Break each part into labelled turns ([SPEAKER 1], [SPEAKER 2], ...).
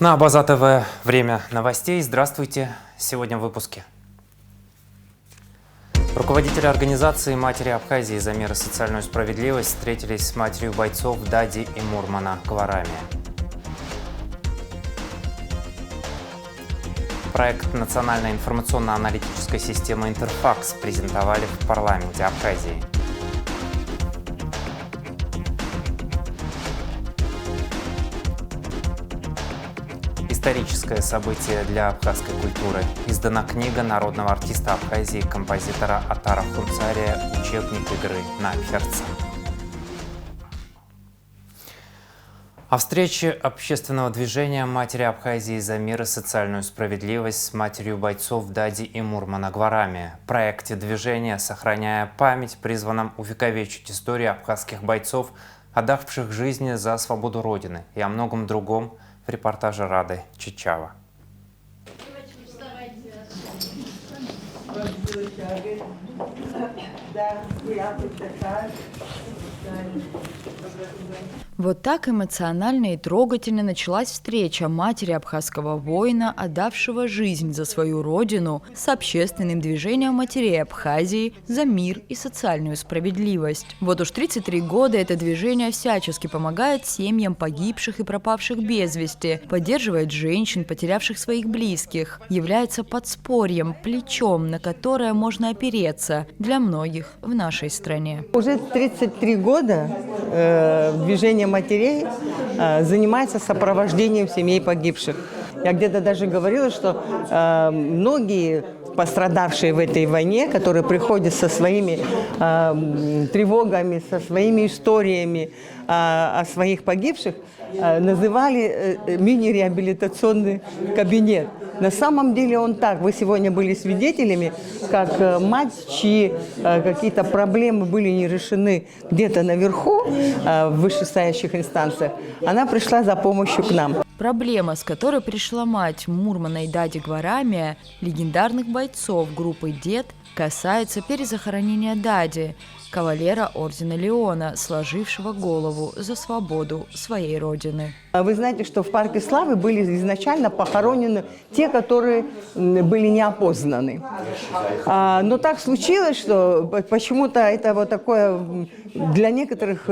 [SPEAKER 1] На База ТВ время новостей. Здравствуйте. Сегодня в выпуске. Руководители организации «Матери Абхазии за мир и социальную справедливость» встретились с матерью бойцов Дади и Мурмана Гварами. Проект национальной информационно-аналитической системы «Интерфакс» презентовали в парламенте Абхазии. Историческое событие для абхазской культуры. Издана книга народного артиста Абхазии, композитора Атара Хунцария «Учебник игры на ферце». О встрече общественного движения «Матери Абхазии за мир и социальную справедливость» с матерью бойцов Дади и Мурмана Гварами. В проекте движения «Сохраняя память», призванном увековечить историю абхазских бойцов, отдавших жизни за свободу Родины, и о многом другом в репортаже Рады Чичава.
[SPEAKER 2] Вот так эмоционально и трогательно началась встреча матери абхазского воина, отдавшего жизнь за свою родину, с общественным движением матерей Абхазии за мир и социальную справедливость. Вот уж 33 года это движение всячески помогает семьям погибших и пропавших без вести, поддерживает женщин, потерявших своих близких, является подспорьем, плечом, на которое можно опереться для многих в нашей стране.
[SPEAKER 3] Уже 33 года движение матерей занимается сопровождением семей погибших. Я где-то даже говорила, что многие пострадавшие в этой войне, которые приходят со своими тревогами, со своими историями о своих погибших, называли мини-реабилитационный кабинет. На самом деле он так. Вы сегодня были свидетелями, как мать, чьи какие-то проблемы были не решены где-то наверху, в вышестоящих инстанциях, она пришла за помощью к нам.
[SPEAKER 2] Проблема, с которой пришла мать Мурмана и Дади Гварами, легендарных бойцов группы «Дед», касается перезахоронения Дади, кавалера ордена Леона, сложившего голову за свободу своей родины.
[SPEAKER 3] Вы знаете, что в парке Славы были изначально похоронены те, которые были неопознаны. Но так случилось, что почему-то это вот такое, для некоторых,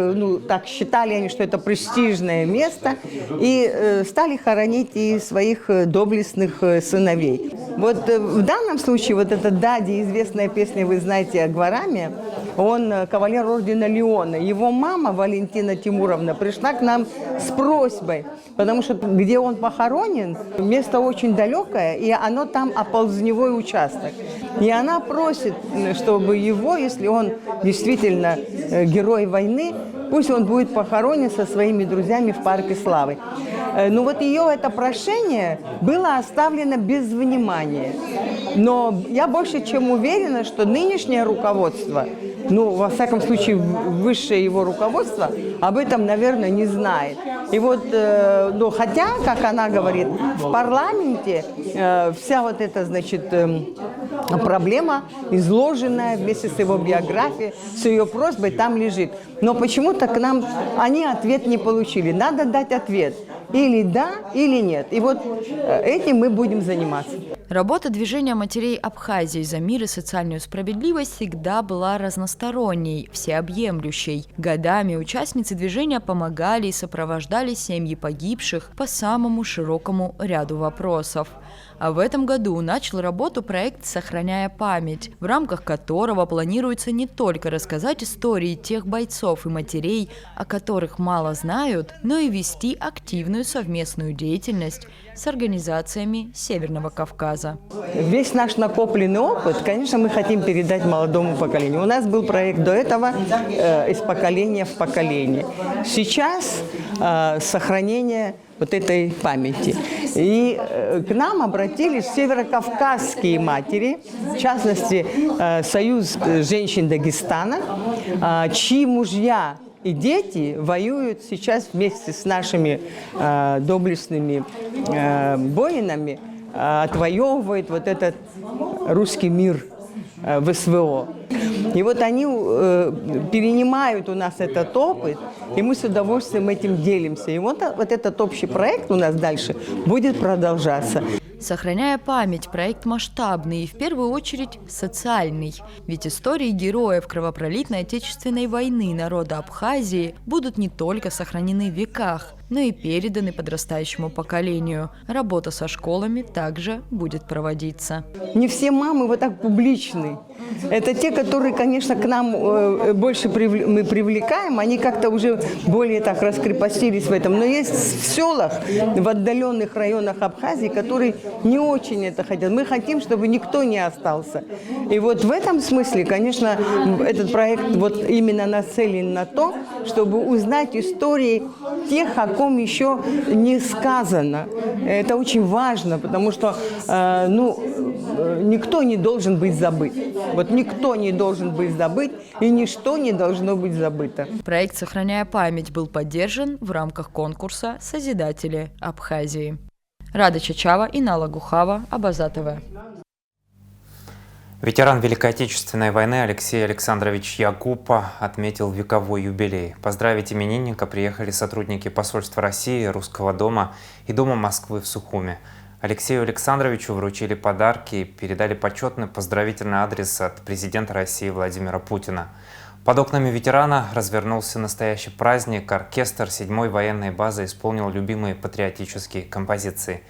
[SPEAKER 3] так считали они, что это престижное место, и стали хоронить и своих доблестных сыновей. Вот в данном случае вот эта Дади, известная песня, вы знаете, о Гварами, он кавалер ордена Леона. Его мама, Валентина Тимуровна, пришла к нам с просьбой, потому что где он похоронен, место очень далекое, и оно там оползневой участок. И она просит, чтобы его, если он действительно герой войны, пусть он будет похоронен со своими друзьями в парке Славы. Но вот ее это прошение было оставлено без внимания. Но я больше чем уверена, что нынешнее руководство, во всяком случае, высшее его руководство об этом, наверное, не знает. И вот, хотя, как она говорит, в парламенте вся вот эта, проблема, изложенная вместе с его биографией, с ее просьбой, там лежит. Но почему-то к нам они ответ не получили. Надо дать ответ. Или да, или нет. И вот этим мы будем заниматься.
[SPEAKER 2] Работа движения матерей Абхазии за мир и социальную справедливость всегда была разносторонней, всеобъемлющей. Годами участницы движения помогали и сопровождали семьи погибших по самому широкому ряду вопросов. А в этом году начал работу проект «Сохраняя память», в рамках которого планируется не только рассказать истории тех бойцов и матерей, о которых мало знают, но и вести активную совместную деятельность с организациями Северного Кавказа.
[SPEAKER 3] Весь наш накопленный опыт, конечно, мы хотим передать молодому поколению. У нас был проект до этого из поколения в поколение. Сейчас сохранение вот этой памяти. И к нам обратились северокавказские матери, в частности, Союз женщин Дагестана, чьи мужья и дети воюют сейчас вместе с нашими доблестными воинами, отвоевывают вот этот русский мир. в СВО. И вот они перенимают у нас этот опыт, и мы с удовольствием этим делимся. И вот этот общий проект у нас дальше будет продолжаться.
[SPEAKER 2] Сохраняя память, проект масштабный и в первую очередь социальный. Ведь истории героев кровопролитной Отечественной войны народа Абхазии будут не только сохранены в веках, но и переданы подрастающему поколению. Работа со школами также будет проводиться.
[SPEAKER 3] Не все мамы вот так публичны. Это те, которые, конечно, к нам больше мы привлекаем, они как-то уже более так раскрепостились в этом. Но есть в селах, в отдаленных районах Абхазии, которые не очень это хотят. Мы хотим, чтобы никто не остался. И вот в этом смысле, конечно, этот проект вот именно нацелен на то, чтобы узнать истории тех, о ком еще не сказано. Это очень важно, потому что никто не должен быть забыт. Вот никто не должен быть забыт, и ничто не должно быть забыто.
[SPEAKER 2] Проект «Сохраняя память» был поддержан в рамках конкурса «Созидатели Абхазии». Рада Чачава, Инала Гухава, Абаза ТВ.
[SPEAKER 1] Ветеран Великой Отечественной войны Алексей Александрович Ягупа отметил вековой юбилей. Поздравить именинника приехали сотрудники посольства России, Русского дома и Дома Москвы в Сухуми. Алексею Александровичу вручили подарки и передали почетный поздравительный адрес от президента России Владимира Путина. Под окнами ветерана развернулся настоящий праздник. Оркестр 7-й военной базы исполнил любимые патриотические композиции.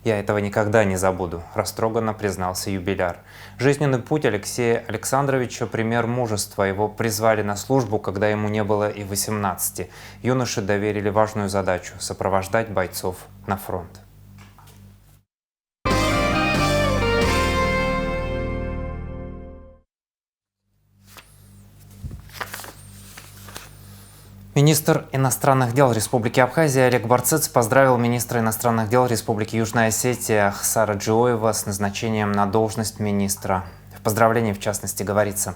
[SPEAKER 1] «Я этого никогда не забуду», – растроганно признался юбиляр. Жизненный путь Алексея Александровича – пример мужества. Его призвали на службу, когда ему не было и 18. Юноше доверили важную задачу – сопровождать бойцов на фронт. Министр иностранных дел Республики Абхазия Олег Барцец поздравил министра иностранных дел Республики Южная Осетия Ахсара Джиоева с назначением на должность министра. В поздравлении, в частности, говорится: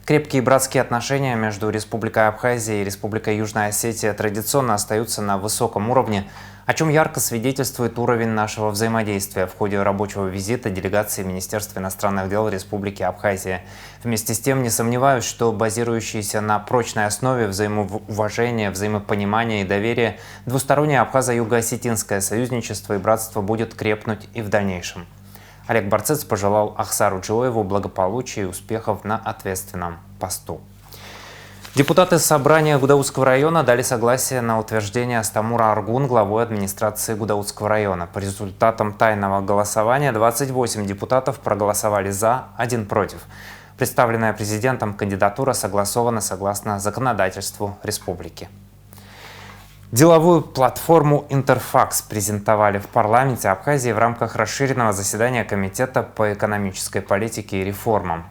[SPEAKER 1] крепкие братские отношения между Республикой Абхазия и Республикой Южная Осетия традиционно остаются на высоком уровне, о чем ярко свидетельствует уровень нашего взаимодействия в ходе рабочего визита делегации Министерства иностранных дел Республики Абхазия. Вместе с тем не сомневаюсь, что базирующиеся на прочной основе взаимоуважения, взаимопонимания и доверия двустороннее абхазо-юго-осетинское союзничество и братство будет крепнуть и в дальнейшем. Олег Барцец пожелал Ахсару Джиоеву благополучия и успехов на ответственном посту. Депутаты собрания Гудаутского района дали согласие на утверждение Астамура Аргун главой администрации Гудаутского района. По результатам тайного голосования 28 депутатов проголосовали «за», 1 против. Представленная президентом кандидатура согласована согласно законодательству республики. Деловую платформу «Интерфакс» презентовали в парламенте Абхазии в рамках расширенного заседания Комитета по экономической политике и реформам.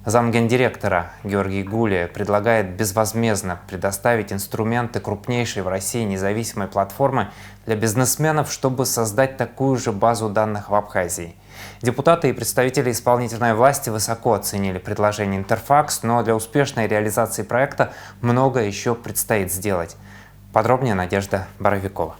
[SPEAKER 1] Замгендиректора Георгий Гулия предлагает безвозмездно предоставить инструменты крупнейшей в России независимой платформы для бизнесменов, чтобы создать такую же базу данных в Абхазии. Депутаты и представители исполнительной власти высоко оценили предложение «Интерфакс», но для успешной реализации проекта много еще предстоит сделать. Подробнее Надежда Боровикова.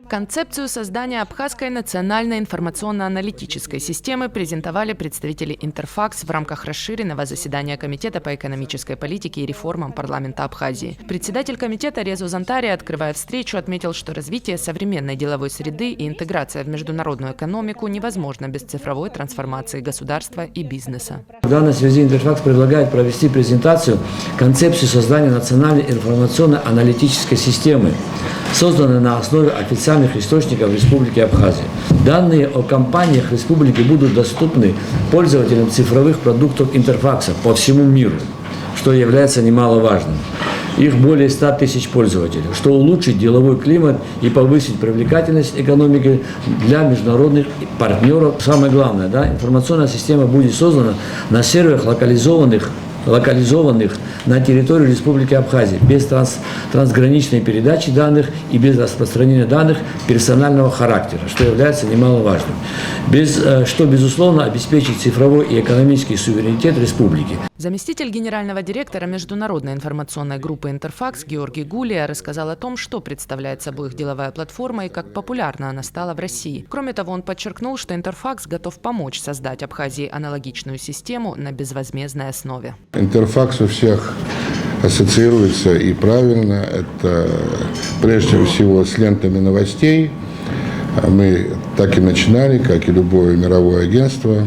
[SPEAKER 4] Концепцию создания Абхазской национальной информационно-аналитической системы презентовали представители «Интерфакс» в рамках расширенного заседания Комитета по экономической политике и реформам парламента Абхазии. Председатель комитета Резо Зантари, открывая встречу, отметил, что развитие современной деловой среды и интеграция в международную экономику невозможно без цифровой трансформации государства и бизнеса.
[SPEAKER 5] В данной связи «Интерфакс» предлагает провести презентацию концепции создания национальной информационно-аналитической системы, созданной на основе официальных источников Республики Абхазия. Данные о компаниях республики будут доступны пользователям цифровых продуктов «Интерфакса» по всему миру, что является немаловажным. Их более 100 тысяч пользователей, что улучшит деловой климат и повысит привлекательность экономики для международных партнеров. Самое главное, информационная система будет создана на серверах, локализованных локализованных на территории Республики Абхазия, без трансграничной передачи данных и без распространения данных персонального характера, что является немаловажным, что, безусловно, обеспечит цифровой и экономический суверенитет республики.
[SPEAKER 4] Заместитель генерального директора международной информационной группы «Интерфакс» Георгий Гулия рассказал о том, что представляет собой их деловая платформа и как популярна она стала в России. Кроме того, он подчеркнул, что «Интерфакс» готов помочь создать Абхазии аналогичную систему на безвозмездной основе.
[SPEAKER 6] «Интерфакс» у всех ассоциируется и правильно. Это прежде всего с лентами новостей. Мы так и начинали, как и любое мировое агентство.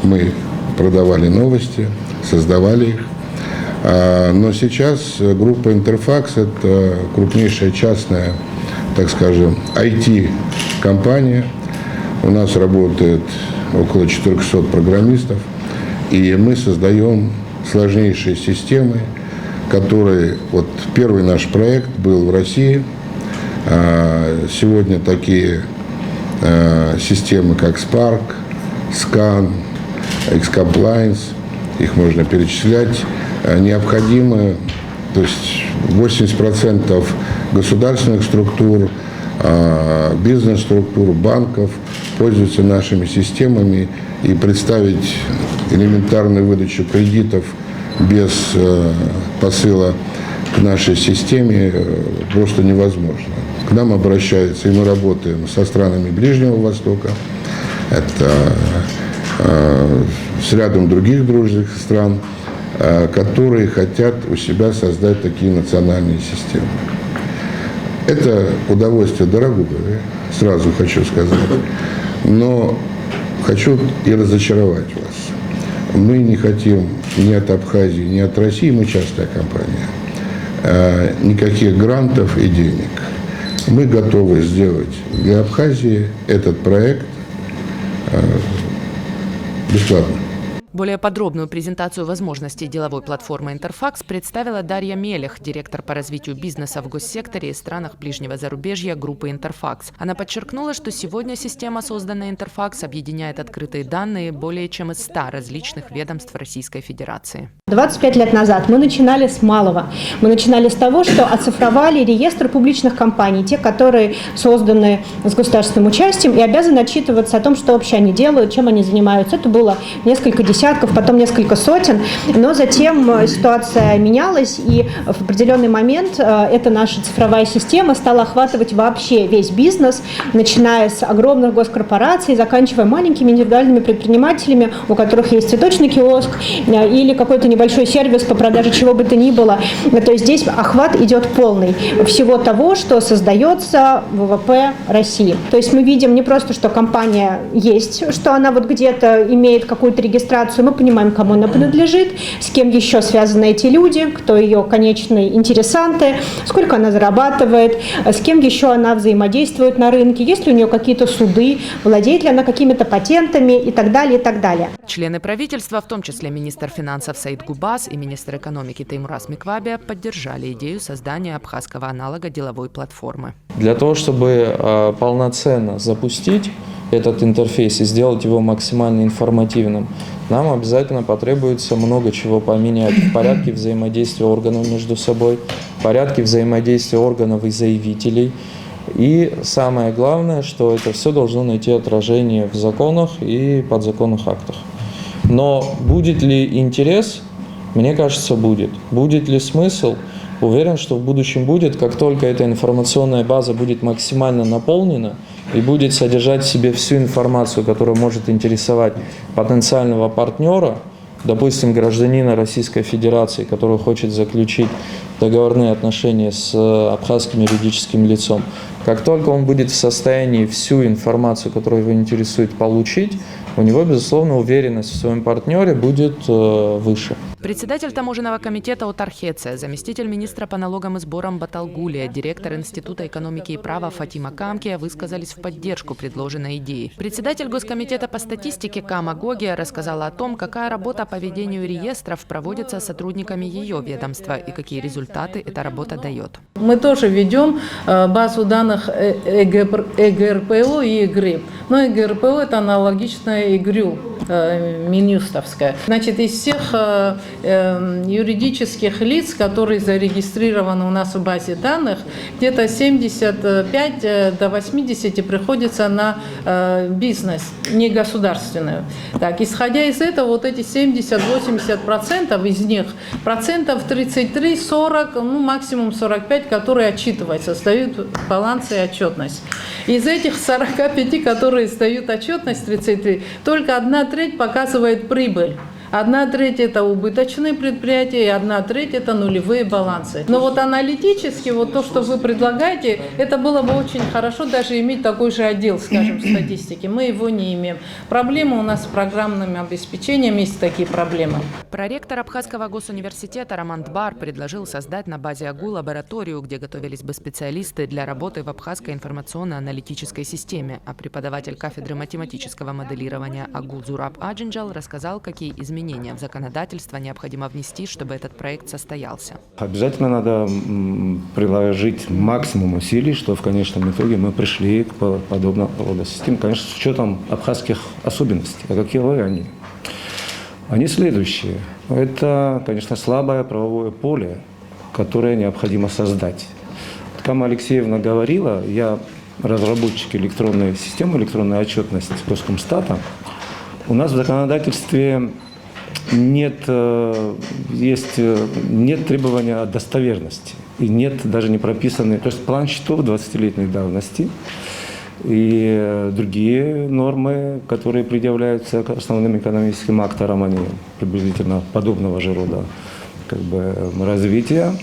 [SPEAKER 6] Мы продавали новости, создавали их. Но сейчас группа «Интерфакс» – это крупнейшая частная, так скажем, IT-компания. У нас работает около 400 программистов, и мы создаем сложнейшие системы, которые… Вот первый наш проект был в России. Сегодня такие системы, как Spark, Scan, X-Compliance, их можно перечислять, необходимы, то есть 80% государственных структур, бизнес-структур, банков пользуются нашими системами, и представить элементарную выдачу кредитов без посыла к нашей системе просто невозможно. К нам обращаются, и мы работаем со странами Ближнего Востока, это с рядом других дружных стран, которые хотят у себя создать такие национальные системы. Это удовольствие дорогое, сразу хочу сказать, но хочу и разочаровать вас. Мы не хотим ни от Абхазии, ни от России, мы частная компания, никаких грантов и денег. Мы готовы сделать для Абхазии этот проект бесплатно.
[SPEAKER 4] Более подробную презентацию возможностей деловой платформы «Интерфакс» представила Дарья Мелех, директор по развитию бизнеса в госсекторе и странах ближнего зарубежья группы «Интерфакс». Она подчеркнула, что сегодня система, созданная «Интерфакс», объединяет открытые данные более чем из 100 различных ведомств Российской Федерации.
[SPEAKER 7] 25 лет назад мы начинали с малого. Мы начинали с того, что оцифровали реестр публичных компаний, те, которые созданы с государственным участием и обязаны отчитываться о том, что вообще они делают, чем они занимаются. Это было несколько десятков, потом несколько сотен, но затем ситуация менялась, и в определенный момент эта наша цифровая система стала охватывать вообще весь бизнес, начиная с огромных госкорпораций, заканчивая маленькими индивидуальными предпринимателями, у которых есть цветочный киоск или какой-то небольшой сервис по продаже чего бы то ни было. То есть здесь охват идет полный всего того, что создается в ВВП России. То есть мы видим не просто, что компания есть, что она вот где-то имеет какую-то регистрацию, мы понимаем, кому она принадлежит, с кем еще связаны эти люди, кто ее конечные интересанты, сколько она зарабатывает, с кем еще она взаимодействует на рынке, есть ли у нее какие-то суды, владеет ли она какими-то патентами и так далее, и так далее.
[SPEAKER 4] Члены правительства, в том числе министр финансов Саид Губас и министр экономики Теймураз Миквабия, поддержали идею создания абхазского аналога деловой платформы.
[SPEAKER 8] Для того, чтобы полноценно запустить этот интерфейс и сделать его максимально информативным, нам обязательно потребуется много чего поменять в порядке взаимодействия органов между собой, в порядке взаимодействия органов и заявителей. И самое главное, что это все должно найти отражение в законах и подзаконных актах. Но будет ли интерес? Мне кажется, будет. Будет ли смысл? Уверен, что в будущем будет, как только эта информационная база будет максимально наполнена и будет содержать в себе всю информацию, которая может интересовать потенциального партнера, допустим, гражданина Российской Федерации, который хочет заключить договорные отношения с абхазским юридическим лицом. Как только он будет в состоянии всю информацию, которая его интересует, получить, у него, безусловно, уверенность в своем партнере будет выше.
[SPEAKER 4] Председатель таможенного комитета Отар Хеце, заместитель министра по налогам и сборам Батал Гулия, директор Института экономики и права Фатима Камкия высказались в поддержку предложенной идеи. Председатель Госкомитета по статистике Кама Гогия рассказала о том, какая работа по ведению реестров проводится сотрудниками ее ведомства и какие результаты эта работа дает.
[SPEAKER 9] Мы тоже ведем базу данных ЭГРПО и ЭГРИП. Но ЭГРПО – это аналогичная ЭГРЮ, минюстовская. Значит, из всех юридических лиц, которые зарегистрированы у нас в базе данных, где-то 75 до 80 приходится на бизнес, не государственную. Так, исходя из этого, вот эти 70-80% из них, процентов 33-40, ну максимум 45, которые отчитываются, сдают балансы и отчетность. Из этих 45, которые сдают отчетность, 33, только 1/3 показывает прибыль. 1/3 это убыточные предприятия, и 1/3 это нулевые балансы. Но вот аналитически, вот то, что вы предлагаете, это было бы очень хорошо даже иметь такой же отдел, скажем, статистики. Мы его не имеем. Проблемы у нас с программным обеспечением, есть такие проблемы.
[SPEAKER 4] Проректор Абхазского госуниверситета Роман Дбар предложил создать на базе АГУ лабораторию, где готовились бы специалисты для работы в Абхазской информационно-аналитической системе. А преподаватель кафедры математического моделирования АГУ Зураб Аджинджал рассказал, какие изменения в законодательство необходимо внести, чтобы этот проект состоялся.
[SPEAKER 10] Обязательно надо приложить максимум усилий, что в конечном итоге мы пришли к подобного рода системе, конечно, с учетом абхазских особенностей. А какие они? Они следующие. Это, конечно, слабое правовое поле, которое необходимо создать. Кама Алексеевна говорила, я разработчик электронной системы, электронной отчетности Госкомстата. У нас в законодательстве нет требования о достоверности. И нет даже не прописаны, то есть план счетов 20-летней давности и другие нормы, которые предъявляются к основным экономическим акторам, они приблизительно подобного же рода развития,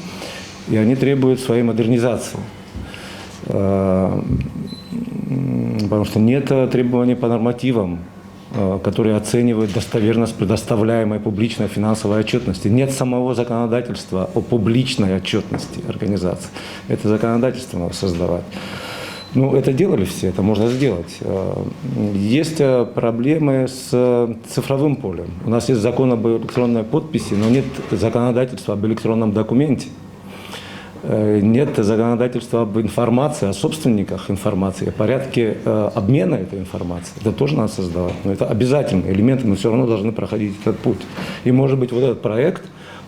[SPEAKER 10] и они требуют своей модернизации. Потому что нет требований по нормативам, которые оценивают достоверность предоставляемой публичной финансовой отчетности. Нет самого законодательства о публичной отчетности организации. Это законодательство надо создавать. Ну, это делали все, это можно сделать. Есть проблемы с цифровым полем. У нас есть закон об электронной подписи, но нет законодательства об электронном документе. Нет законодательства об информации, о собственниках информации, о порядке обмена этой информацией. Это тоже надо создавать. Но это обязательные элементы, мы все равно должны проходить этот путь. И, может быть, вот этот проект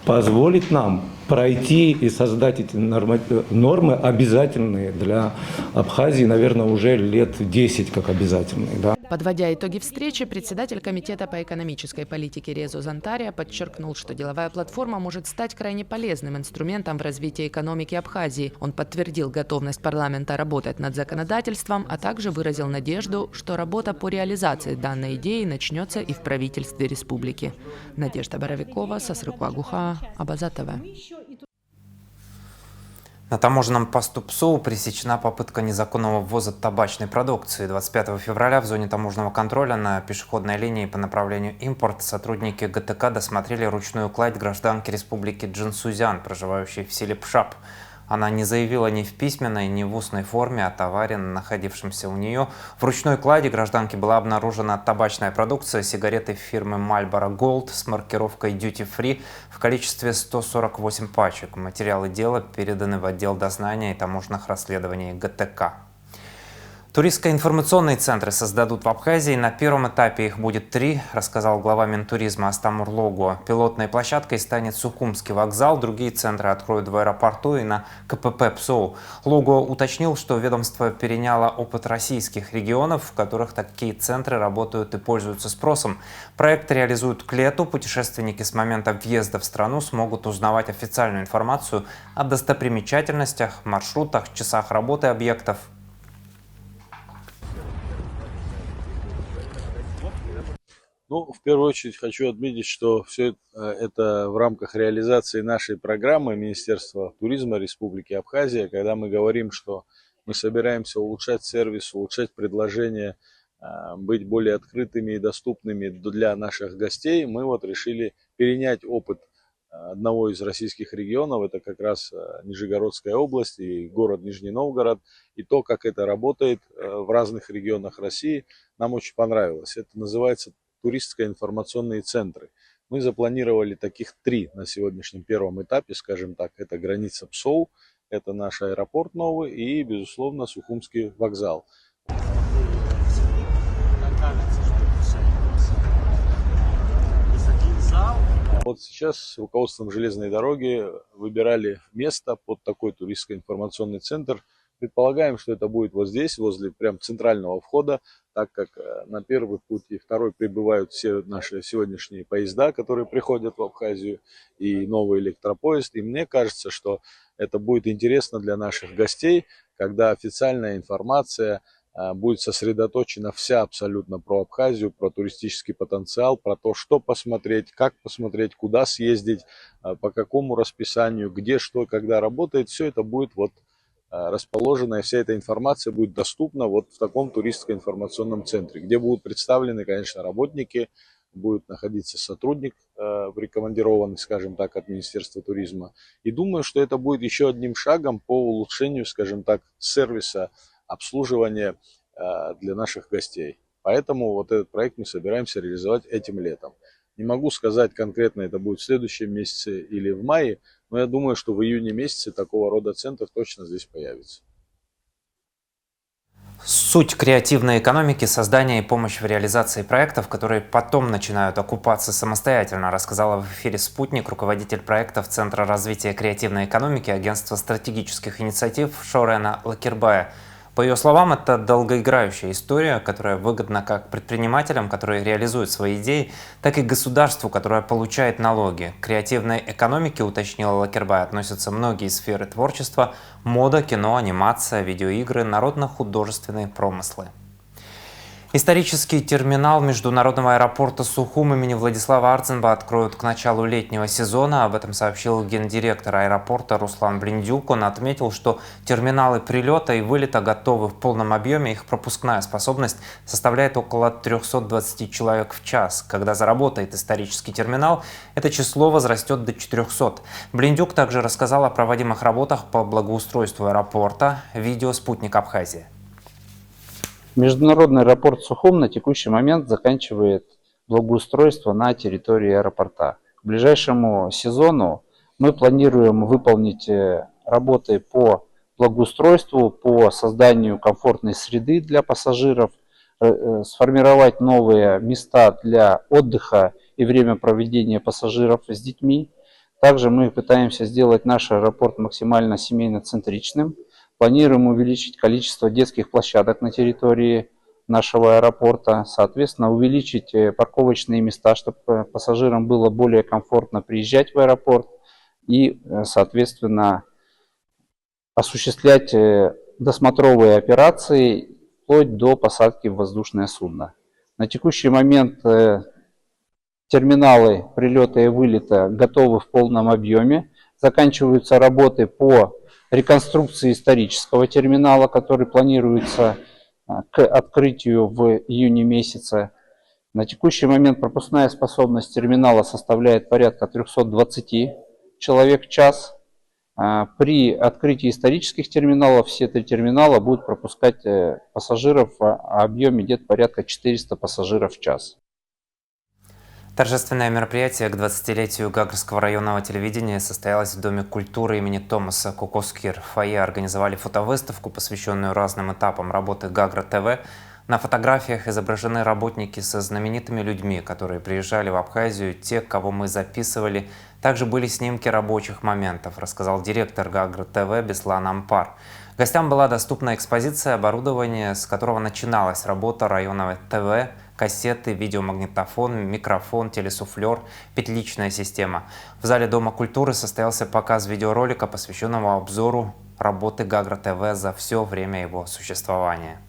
[SPEAKER 10] позволит нам пройти и создать эти нормы обязательные для Абхазии, наверное, уже лет 10 как обязательные. Да?
[SPEAKER 4] Подводя итоги встречи, председатель Комитета по экономической политике Резо Зантария подчеркнул, что деловая платформа может стать крайне полезным инструментом в развитии экономики Абхазии. Он подтвердил готовность парламента работать над законодательством, а также выразил надежду, что работа по реализации данной идеи начнется и в правительстве республики. Надежда Боровикова, Сасрыкуа Гуха, Абаза ТВ.
[SPEAKER 1] На таможенном посту ПСОУ пресечена попытка незаконного ввоза табачной продукции. 25 февраля в зоне таможенного контроля на пешеходной линии по направлению импорт сотрудники ГТК досмотрели ручную кладь гражданки республики Джансузян, проживающей в селе Пшап. Она не заявила ни в письменной, ни в устной форме о товаре, находившемся у нее. В ручной кладе гражданки была обнаружена табачная продукция, сигареты фирмы Marlboro Gold с маркировкой Duty Free в количестве 148 пачек. Материалы дела переданы в отдел дознания и таможенных расследований ГТК. Туристско-информационные центры создадут в Абхазии. На первом этапе их будет 3, рассказал глава Минтуризма Астамур Логуа. Пилотной площадкой станет Сухумский вокзал, другие центры откроют в аэропорту и на КПП ПСОУ. Логуа уточнил, что ведомство переняло опыт российских регионов, в которых такие центры работают и пользуются спросом. Проект реализуют к лету. Путешественники с момента въезда в страну смогут узнавать официальную информацию о достопримечательностях, маршрутах, часах работы объектов.
[SPEAKER 11] Ну, в первую очередь хочу отметить, что все это в рамках реализации нашей программы Министерства туризма Республики Абхазия, когда мы говорим, что мы собираемся улучшать сервис, улучшать предложения, быть более открытыми и доступными для наших гостей, мы вот решили перенять опыт одного из российских регионов, это как раз Нижегородская область и город Нижний Новгород, и то, как это работает в разных регионах России, нам очень понравилось. Это называется туристско-информационные центры. Мы запланировали таких 3 на сегодняшнем первом этапе, скажем так. Это граница ПСОУ, это наш аэропорт новый и, безусловно, Сухумский вокзал. вот сейчас с руководством железной дороги выбирали место под такой туристско-информационный центр. Предполагаем, что это будет вот здесь, возле прям центрального входа, так как на первый путь и второй прибывают все наши сегодняшние поезда, которые приходят в Абхазию, и новый электропоезд. И мне кажется, что это будет интересно для наших гостей, когда официальная информация будет сосредоточена вся абсолютно про Абхазию, про туристический потенциал, про то, что посмотреть, как посмотреть, куда съездить, по какому расписанию, где, что, когда работает. Все это будет вот расположена, и вся эта информация будет доступна вот в таком туристско-информационном центре, где будут представлены, конечно, работники, будет находиться сотрудник, прикомандированный, скажем так, от Министерства туризма. И думаю, что это будет еще одним шагом по улучшению, скажем так, сервиса обслуживания для наших гостей. Поэтому вот этот проект мы собираемся реализовать этим летом. Не могу сказать конкретно, это будет в следующем месяце или в мае, но я думаю, что в июне месяце такого рода центр точно здесь появится.
[SPEAKER 1] Суть креативной экономики – создание и помощь в реализации проектов, которые потом начинают окупаться самостоятельно, рассказала в эфире «Спутник» руководитель проектов Центра развития креативной экономики Агентства стратегических инициатив Шорена Лакирбая. По ее словам, это долгоиграющая история, которая выгодна как предпринимателям, которые реализуют свои идеи, так и государству, которое получает налоги. К креативной экономике, уточнила Лакирбай, относятся многие сферы творчества: мода, кино, анимация, видеоигры, народно-художественные промыслы. Исторический терминал международного аэропорта Сухум имени Владислава Ардзинба откроют к началу летнего сезона. Об этом сообщил гендиректор аэропорта Руслан Блиндюк. Он отметил, что терминалы прилета и вылета готовы в полном объеме. Их пропускная способность составляет около 320 человек в час. Когда заработает исторический терминал, это число возрастет до 400. Блиндюк также рассказал о проводимых работах по благоустройству аэропорта. Видео «Спутник Абхазии».
[SPEAKER 12] Международный аэропорт Сухум на текущий момент заканчивает благоустройство на территории аэропорта. К ближайшему сезону мы планируем выполнить работы по благоустройству, по созданию комфортной среды для пассажиров, сформировать новые места для отдыха и время проведения пассажиров с детьми. Также мы пытаемся сделать наш аэропорт максимально семейно-центричным. Планируем увеличить количество детских площадок на территории нашего аэропорта, соответственно, увеличить парковочные места, чтобы пассажирам было более комфортно приезжать в аэропорт и, соответственно, осуществлять досмотровые операции вплоть до посадки в воздушное судно. На текущий момент терминалы прилета и вылета готовы в полном объеме. Заканчиваются работы по реконструкции исторического терминала, который планируется к открытию в июне месяце. На текущий момент пропускная способность терминала составляет порядка 320 человек в час. При открытии исторических терминалов все три терминала будут пропускать пассажиров в объеме где-то порядка 400 пассажиров в час.
[SPEAKER 1] Торжественное мероприятие к 20-летию Гагрского районного телевидения состоялось в Доме культуры имени Томаса Кукоскир. В фойе организовали фотовыставку, посвященную разным этапам работы Гагра ТВ. На фотографиях изображены работники со знаменитыми людьми, которые приезжали в Абхазию, те, кого мы записывали. Также были снимки рабочих моментов, рассказал директор Гагра ТВ Беслан Ампар. Гостям была доступна экспозиция оборудования, с которого начиналась работа районного ТВ: кассеты, видеомагнитофон, микрофон, телесуфлер, петличная система. В зале Дома культуры состоялся показ видеоролика, посвященного обзору работы Гагра ТВ за все время его существования.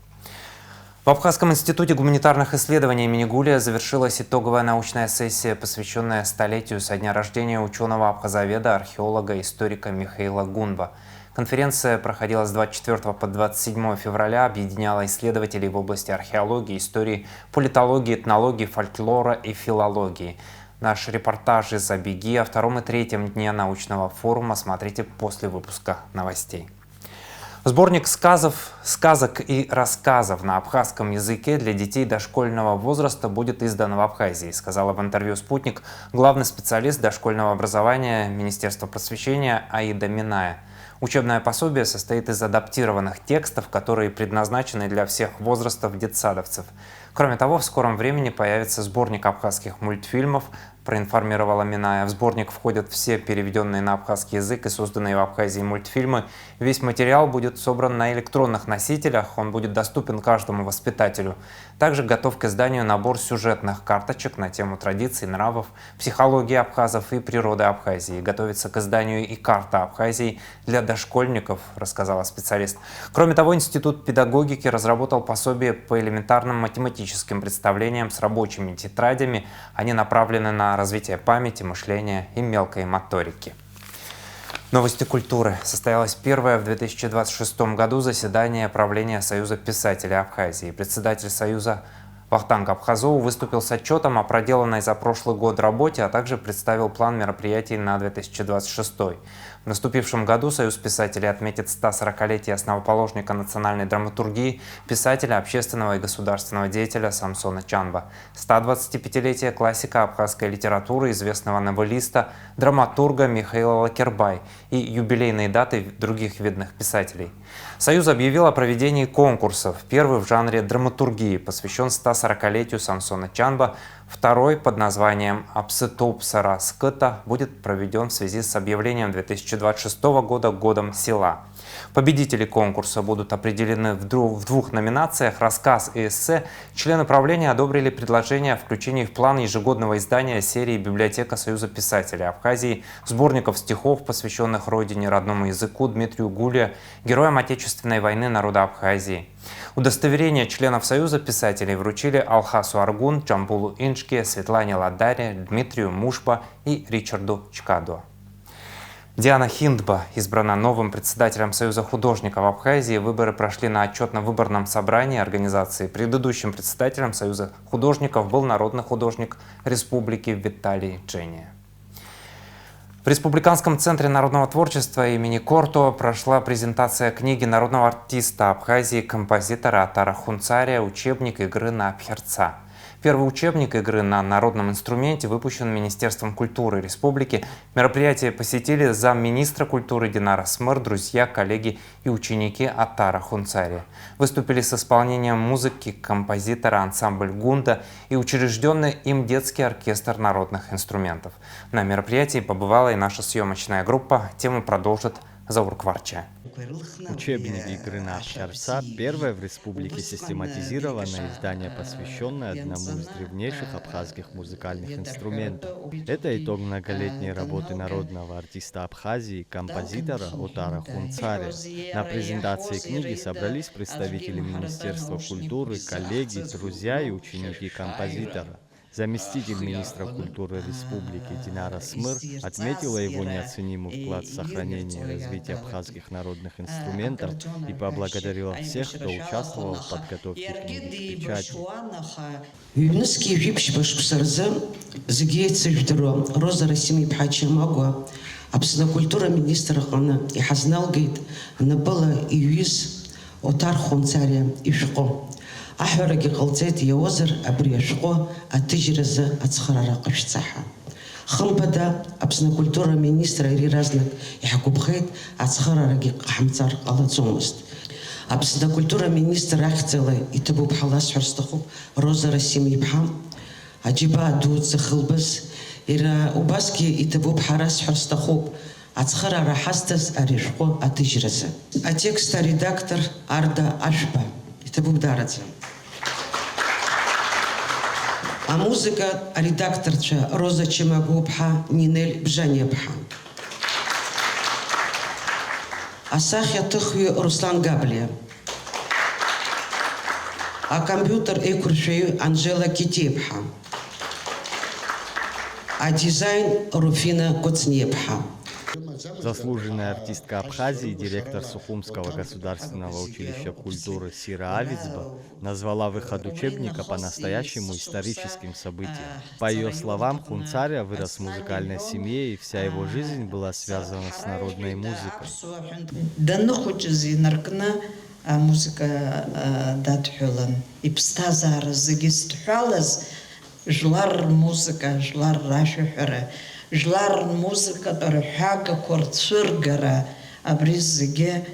[SPEAKER 1] В Абхазском институте гуманитарных исследований имени Гулия завершилась итоговая научная сессия, посвященная столетию со дня рождения ученого-абхазоведа, археолога, историка Михаила Гунба. Конференция проходила с 24 по 27 февраля, объединяла исследователей в области археологии, истории, политологии, этнологии, фольклора и филологии. Наш репортаж из Абиги о втором и третьем дне научного форума смотрите после выпуска новостей. Сборник сказок и рассказов на абхазском языке для детей дошкольного возраста будет издан в Абхазии, сказала в интервью «Спутник» главный специалист дошкольного образования Министерства просвещения Аида Миная. Учебное пособие состоит из адаптированных текстов, которые предназначены для всех возрастов детсадовцев. Кроме того, в скором времени появится сборник абхазских мультфильмов проинформировала Минаия. В сборник входят все переведенные на абхазский язык и созданные в Абхазии мультфильмы. Весь материал будет собран на электронных носителях, он будет доступен каждому воспитателю. Также готов к изданию набор сюжетных карточек на тему традиций, нравов, психологии абхазов и природы Абхазии. Готовится к изданию и карта Абхазии для дошкольников, рассказала специалист. Кроме того, Институт педагогики разработал пособие по элементарным математическим представлениям с рабочими тетрадями. Они направлены на развитие памяти, мышления и мелкой моторики. Новости культуры. Состоялось первое в 2026 году заседание правления Союза писателей Абхазии. Председатель Союза Вахтанг Абхазов выступил с отчетом о проделанной за прошлый год работе, а также представил план мероприятий на 2026. В наступившем году Союз писателей отметит 140-летие основоположника национальной драматургии, писателя, общественного и государственного деятеля Самсона Чанба, 125-летие классика абхазской литературы, известного новеллиста, драматурга Михаила Лакербай и юбилейные даты других видных писателей. Союз объявил о проведении конкурсов. Первый в жанре драматургии посвящен 140-летию Самсона Чанба. Второй под названием «Апсытоп-Сара Скыта» будет проведен в связи с объявлением 2026 года годом села. Победители конкурса будут определены в двух номинациях «Рассказ» и «Эссе». Члены правления одобрили предложение о включении в план ежегодного издания серии «Библиотека Союза писателей Абхазии» сборников стихов, посвященных родине, родному языку Дмитрию Гулия, героям Отечественной войны народа Абхазии. Удостоверение членов Союза писателей вручили Алхасу Аргун, Чамбулу Иншке, Светлане Ладаре, Дмитрию Мушба и Ричарду Чкадо. Диана Хиндба избрана новым председателем Союза художников Абхазии. Выборы прошли на отчетно-выборном собрании организации. Предыдущим председателем Союза художников был народный художник республики Виталий Джения. В Республиканском центре народного творчества имени Корто прошла презентация книги народного артиста Абхазии, композитора Атара Хунцария «Учебник игры на абхерца». Первый учебник игры на народном инструменте выпущен Министерством культуры республики. Мероприятие посетили замминистра культуры Динара Смыр, друзья, коллеги и ученики Атара Хунцария. Выступили с исполнением музыки композитора ансамбль «Гунда» и учрежденный им детский оркестр народных инструментов. На мероприятии побывала и наша съемочная группа. Тему продолжит Заур Кварча.
[SPEAKER 13] Учебник игры на абхерца – первое в республике систематизированное издание, посвященное одному из древнейших абхазских музыкальных инструментов. Это итог многолетней работы народного артиста Абхазии, композитора Атара Хунцария. На презентации книги собрались представители Министерства культуры, коллеги, друзья и ученики композитора. Заместитель министра культуры республики Динара Смыр отметила его неоценимый вклад в сохранение и развитие абхазских народных инструментов и поблагодарила всех, кто участвовал в подготовке книги к печати.
[SPEAKER 14] Культура министра и Хазнелгейт набыла и юис Атар Хунцария и Шко. أحورك قلتي يوزر أبري شقو أتجرز أتخرر قشتها خم بدا أبسنا كولتورا مينيسترا يري رازنك يحكو بخيت أتخرر قحمتار قلت زومست أبسنا كولتورا مينيسترا أختلا يتبو بحلاس حرستخو روزا رسيم يبحام أجيبا دود زخلبس إرا وباسكي يتبو بحراس حرستخو أتخرر حستس أريشقو أتجرز أتكست редактор Арда Ашба يتبو بدارتي А музыка редакторча Роза Чемагубха Нинель Бжанебха. Асахья Тыхви Руслан Габлия. А компьютер Экуршею Анжела Китебха. А дизайн Руфина Коцнебха.
[SPEAKER 13] Заслуженная артистка Абхазии, директор Сухумского государственного училища культуры Сира Авицба назвала выход учебника по-настоящему историческим событием. По ее словам, Хунцария вырос в музыкальной семье, и вся его жизнь была связана с народной музыкой.
[SPEAKER 14] Жлар музыка, которая хага корцургара, абризге,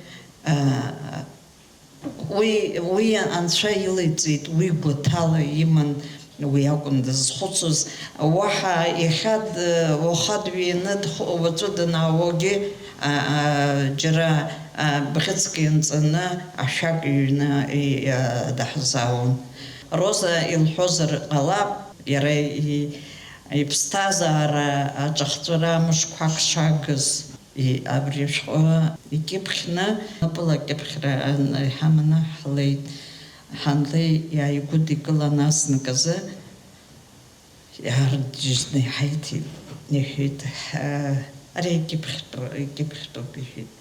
[SPEAKER 14] уи аншайлицит, уи готала иман уи акәын дызхәыцыз, уаҳа ихадҩины уаҵәы данаауагьы џьара бӷьыцк ианҵаны ашәак ҩны даҳзаауан. Роза илҳәозар ҟалап, иара иԥсҭазаара аҿахҵәара мышқәак шагыз абри ашәҟәы икьыԥхьны, напыла акьыԥхьра иҳаманы ҳлеит. Ҳанлеи иааигәыдикылан азныказы иаарџьыжьны иҳаиҭеит, иҳәеит, ари икьыԥхьтәуп иҳәеит.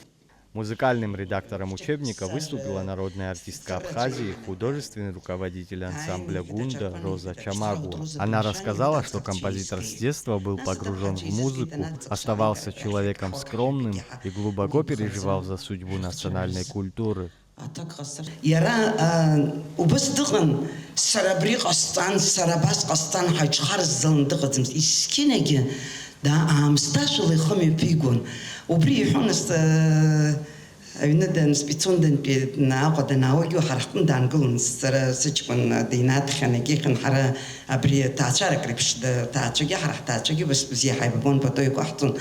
[SPEAKER 13] Музыкальным редактором учебника выступила народная артистка Абхазии, художественный руководитель ансамбля «Гунда» Роза Чамагуа. Она рассказала, что композитор с детства был погружен в музыку, оставался человеком скромным и глубоко переживал за судьбу национальной культуры.
[SPEAKER 14] Яра убыс дыҟан, сара абри ҟасҵан, сара абас ҟасҵан ҳаиҿхарзалан дыҟаӡамызт. Искьынагьы аамсҭашәала ихымҩаԥигон. Убри иҳәоныз аҩны данспицундантәи Аҟәа данаауагьы ҳара ҳҟны даангылон. Сара сыҷкәын дыҩнадхьан, егьихын ҳара абри ҭаацәарак реиԥш ҭаацәагьы ҳара ҳҭаацәагьы бзиа ҳаибабон, патоик ҟаҳҵон.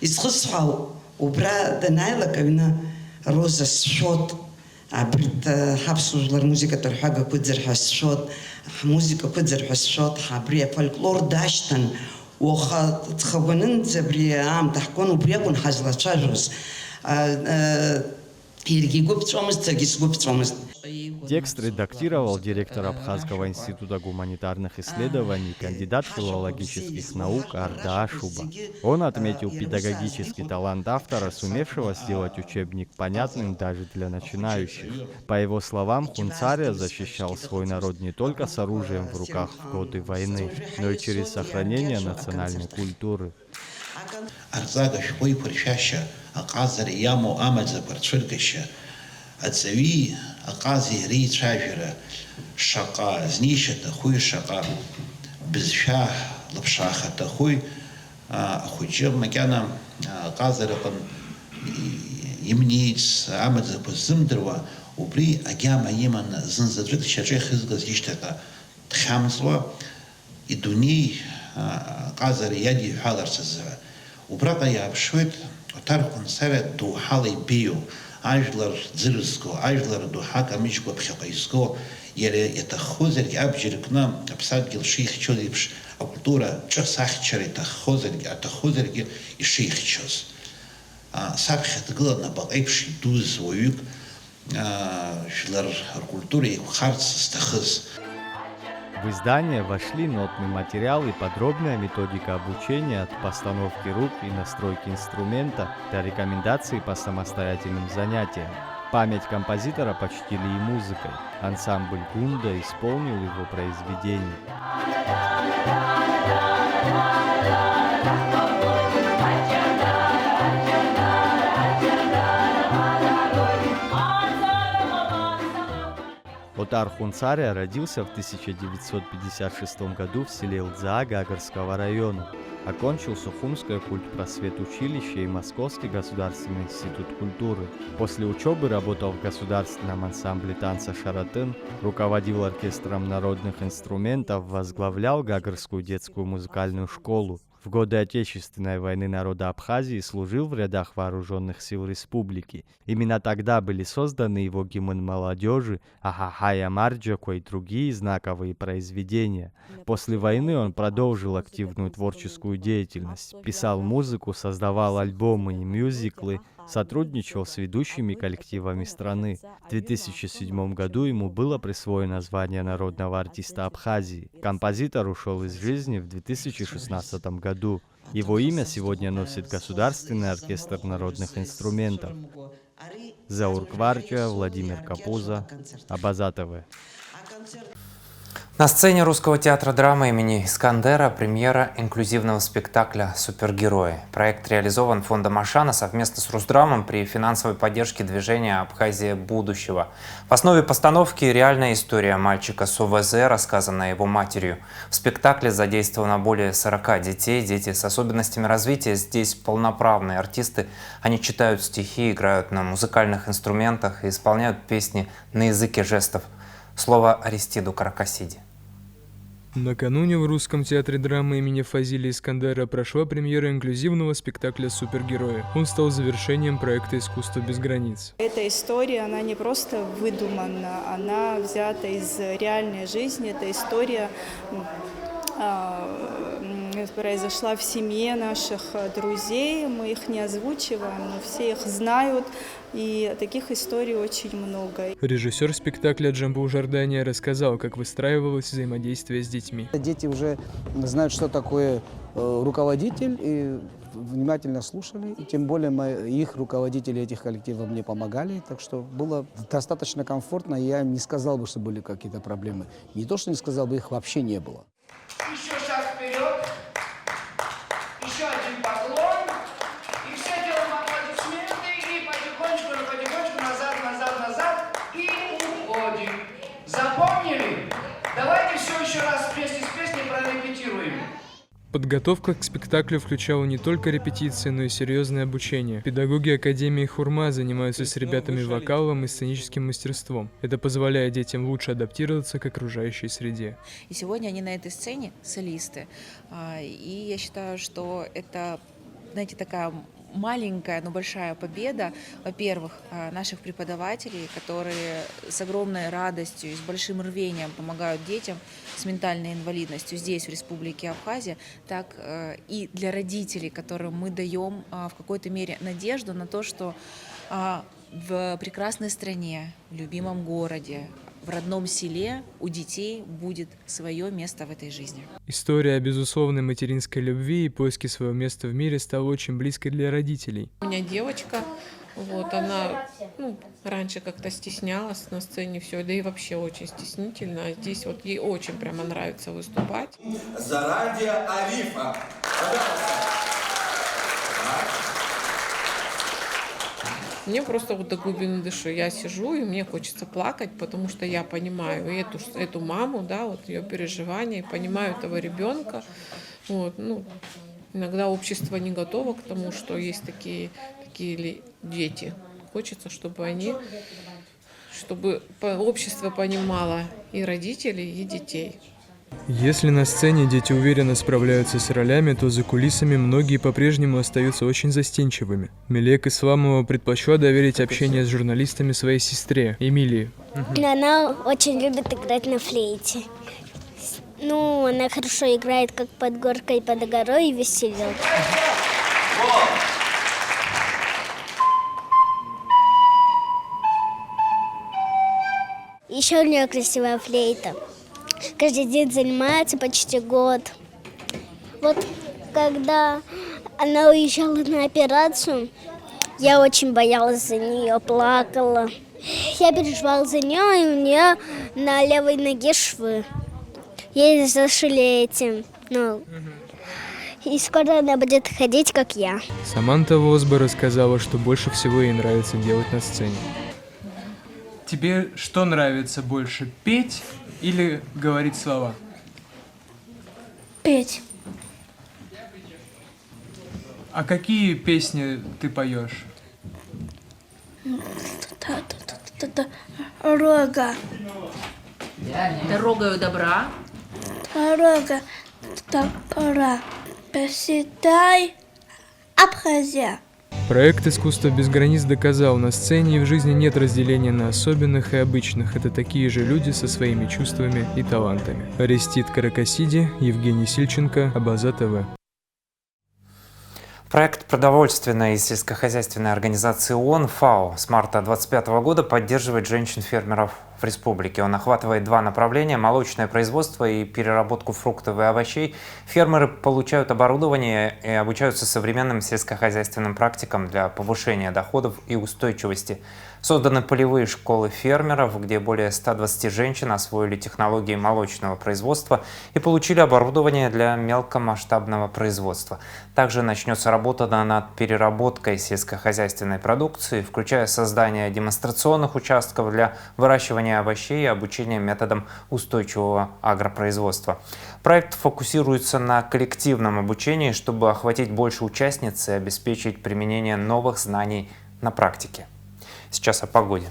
[SPEAKER 14] Изхысҳәаау, убра данааилак аҩны Роза сшәот, абри ҳаԥсуа жәлар музикатә рҳәагақәа ыӡыр сшәот, ҳмузикақәа ыӡыр сшәот, абри афольклор дашьҭан. Уаха ҵхагәанынӡа абри аамҭа ҳгон, убри акәын ҳазлацәажәоз. Иаргьы игәы ԥҵәомызт, саргьы сгәы ԥҵәомызт.
[SPEAKER 13] Текст редактировал директор Абхазского института гуманитарных исследований, кандидат филологических наук Арда Ашуба. Он отметил педагогический талант автора, сумевшего сделать учебник понятным даже для начинающих. По его словам, Хунцария защищал свой народ не только с оружием в руках в годы войны, но и через сохранение национальной культуры.
[SPEAKER 15] Аҵаҩи аҟази реицәажәара шаҟа знишьаҭахуи, шаҟа бызшәа лыԥшаахаҭахуи ахәыҷы макьана аҟазараҟын имнеиц амаӡақәа ззымдыруа, убри агьама иманы зынзаҵәык шьаҿа ихызгаз ишьҭахьҟа дхьамҵуа идунеи аҟазара иадиҳәаларц азы. Убраҟа иааԥшуеит Оҭар Хунцариа доуҳала ибеиоу, ажәлар ӡырызго, ажәлар доуҳак амыжькәа ԥхьаҟа изго, иара иаҭаххозаргьы абџьар кны аԥсадгьыл шихьчоз еиԥш акультура ҿыц ахьчара аҭаххозаргьы ишихьчоз. Саԥхьа дгыланы абаҟа еиԥш идуз уаҩык жәлар ркультура еиқәхарц зҭахыз.
[SPEAKER 13] В издание вошли нотный материал и подробная методика обучения от постановки рук и настройки инструмента до рекомендаций по самостоятельным занятиям. Память композитора почтили и музыкой. Ансамбль «Гунда» исполнил его произведение. Оҭар Хунцария родился в 1956 году в селе Лдзаа Гагарского района. Окончил Сухумское культпросветучилище и Московский государственный институт культуры. После учебы работал в государственном ансамбле танца «Шаратын», руководил оркестром народных инструментов, возглавлял Гагарскую детскую музыкальную школу. В годы Отечественной войны народа Абхазии служил в рядах вооруженных сил республики. Именно тогда были созданы его гимн молодежи, «Ахахая Марджако» и другие знаковые произведения. После войны он продолжил активную творческую деятельность, писал музыку, создавал альбомы и мюзиклы, сотрудничал с ведущими коллективами страны. В 2007 году ему было присвоено звание народного артиста Абхазии. Композитор ушел из жизни в 2016 году. Его имя сегодня носит Государственный оркестр народных инструментов. Заур Кварча, Владимир Капуза, Абаза ТВ.
[SPEAKER 1] На сцене Русского театра драмы имени Искандера премьера инклюзивного спектакля «Супергерои». Проект реализован фондом Ашана совместно с Русдрамом при финансовой поддержке движения «Абхазия будущего». В основе постановки реальная история мальчика с ОВЗ, рассказанная его матерью. В спектакле задействовано более 40 детей. Дети с особенностями развития здесь полноправные артисты. Они читают стихи, играют на музыкальных инструментах и исполняют песни на языке жестов. Слово Аристиду Каракасиди.
[SPEAKER 16] Накануне в Русском театре драмы имени Фазилия Искандера прошла премьера инклюзивного спектакля «Супергерои». Он стал завершением проекта «Искусство без границ».
[SPEAKER 17] Эта история, она не просто выдумана, она взята из реальной жизни. Эта история произошла в семье наших друзей. Мы их не озвучиваем, но все их знают. И таких историй очень много.
[SPEAKER 16] Режиссер спектакля Джамбул Жордания рассказал, как выстраивалось взаимодействие с детьми.
[SPEAKER 18] Дети уже знают, что такое руководитель, и внимательно слушали. И тем более их руководители этих коллективов мне помогали. Так что было достаточно комфортно. Я не сказал бы, что были какие-то проблемы. Не то, что не сказал бы, их вообще не было.
[SPEAKER 19] Еще шаг вперед. Еще один поклон. И все делаем аплодисменты. И потихонечку, назад. И уходим. Запомнили? Давайте все еще раз вместе с песней прорепетируем.
[SPEAKER 16] Подготовка к спектаклю включала не только репетиции, но и серьезное обучение. Педагоги Академии Хурма занимаются с ребятами вокалом и сценическим мастерством. Это позволяет детям лучше адаптироваться к окружающей среде.
[SPEAKER 20] И сегодня они на этой сцене солисты. И я считаю, что это, знаете, такая маленькая, но большая победа, во-первых, наших преподавателей, которые с огромной радостью и с большим рвением помогают детям с ментальной инвалидностью здесь, в Республике Абхазия, так и для родителей, которым мы даем в какой-то мере надежду на то, что в прекрасной стране, в любимом городе, в родном селе у детей будет свое место в этой жизни.
[SPEAKER 16] История о безусловной материнской любви и поиске своего места в мире стала очень близкой для родителей.
[SPEAKER 21] У меня девочка, она раньше как-то стеснялась на сцене все, да и вообще очень стеснительно. А здесь ей очень прямо нравится выступать.
[SPEAKER 22] Заради Арифа. Пожалуйста.
[SPEAKER 21] Мне просто до глубины души. Я сижу, и мне хочется плакать, потому что я понимаю эту маму, ее переживания, понимаю этого ребенка. Иногда общество не готово к тому, что есть такие дети. Хочется, чтобы общество понимало и родителей, и детей.
[SPEAKER 16] Если на сцене дети уверенно справляются с ролями, то за кулисами многие по-прежнему остаются очень застенчивыми. Мелек Исламова предпочла доверить общение с журналистами своей сестре, Эмилии.
[SPEAKER 23] Она очень любит играть на флейте. Она хорошо играет как под горкой, под горой и веселилка. Еще у нее красивая флейта. Каждый день занимается почти год. Когда она уезжала на операцию, я очень боялась за нее, плакала. Я переживала за нее, и у нее на левой ноге швы. Ей зашили этим. И скоро она будет ходить, как я.
[SPEAKER 16] Саманта Возба рассказала, что больше всего ей нравится делать на сцене.
[SPEAKER 24] Тебе что нравится больше, петь или говорить слова?
[SPEAKER 23] Петь.
[SPEAKER 24] А какие песни ты поешь?
[SPEAKER 23] Дорога.
[SPEAKER 20] Дорогою добра.
[SPEAKER 23] Дорога добра. Посетай Абхазия.
[SPEAKER 16] Проект «Искусство без границ» доказал, на сцене и в жизни нет разделения на особенных и обычных. Это такие же люди со своими чувствами и талантами. Арестит Каракасиди, Евгений Сильченко, Абаза ТВ.
[SPEAKER 1] Проект продовольственной и сельскохозяйственной организации ООН ФАО с марта 2025 года поддерживает женщин-фермеров в республике. Он охватывает два направления – молочное производство и переработку фруктов и овощей. Фермеры получают оборудование и обучаются современным сельскохозяйственным практикам для повышения доходов и устойчивости. Созданы полевые школы фермеров, где более 120 женщин освоили технологии молочного производства и получили оборудование для мелкомасштабного производства. Также начнется работа над переработкой сельскохозяйственной продукции, включая создание демонстрационных участков для выращивания овощей и обучение методам устойчивого агропроизводства. Проект фокусируется на коллективном обучении, чтобы охватить больше участниц и обеспечить применение новых знаний на практике. Сейчас о погоде.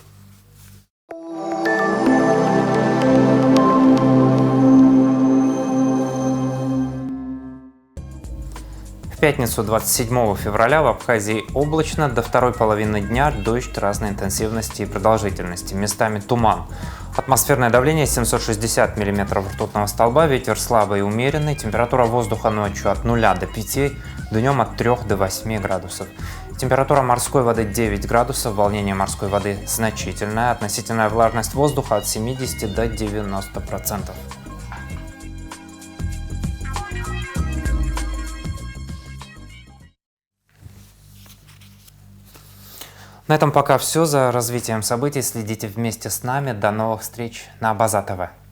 [SPEAKER 1] пятницу 27 февраля в Абхазии облачно, до второй половины дня дождь разной интенсивности и продолжительности, местами туман. Атмосферное давление 760 мм ртутного столба, ветер слабый и умеренный, температура воздуха ночью от 0 до 5, днем от 3 до 8 градусов. Температура морской воды 9 градусов, волнение морской воды значительное, относительная влажность воздуха от 70 до 90%. На этом пока все. За развитием событий следите вместе с нами. До новых встреч на Абаза ТВ.